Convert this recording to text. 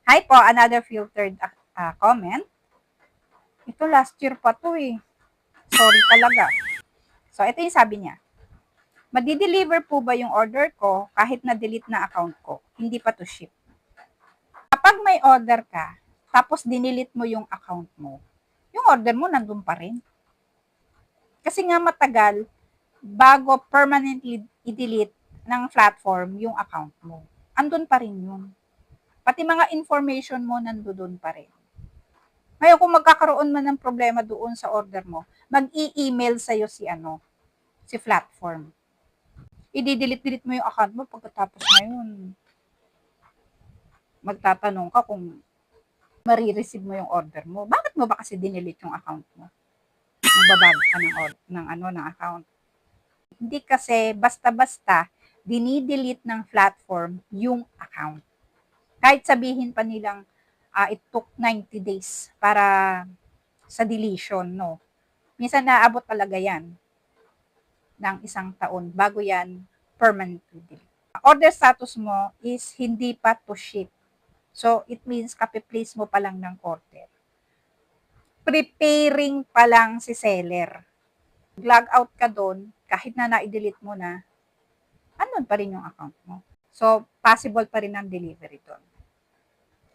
Hi po, another filtered comment. Ito last year pa to eh. Sorry talaga. So, ito yung sabi niya. Madi-deliver po ba yung order ko kahit na-delete na account ko? Hindi pa to ship. Kapag may order ka, tapos dinilit mo yung account mo, yung order mo nandun pa rin. Kasi nga matagal bago permanently i-delete ng platform yung account mo. Andun pa rin yun. Pati mga information mo nandoon pa rin. Ngayon, kung magkakaroon man ng problema doon sa order mo, mag-i-email sa'yo si platform. I-delete mo yung account mo pagkatapos ngayon. Magtatanong ka kung marireceive mo yung order mo. Bakit mo ba kasi dinelete yung account mo? Magbabago ka ng account. Hindi kasi basta-basta dinidelete ng platform yung account. Kahit sabihin pa nilang it took 90 days para sa deletion, no? Minsan naabot talaga yan ng 1 taon bago yan permanently delete. Order status mo is hindi pa to ship. So, it means kapi-place mo pa lang ng order. Preparing pa lang si seller. Log out ka doon, kahit na na-delete mo na, andun pa rin yung account mo. So, possible pa rin ang delivery doon.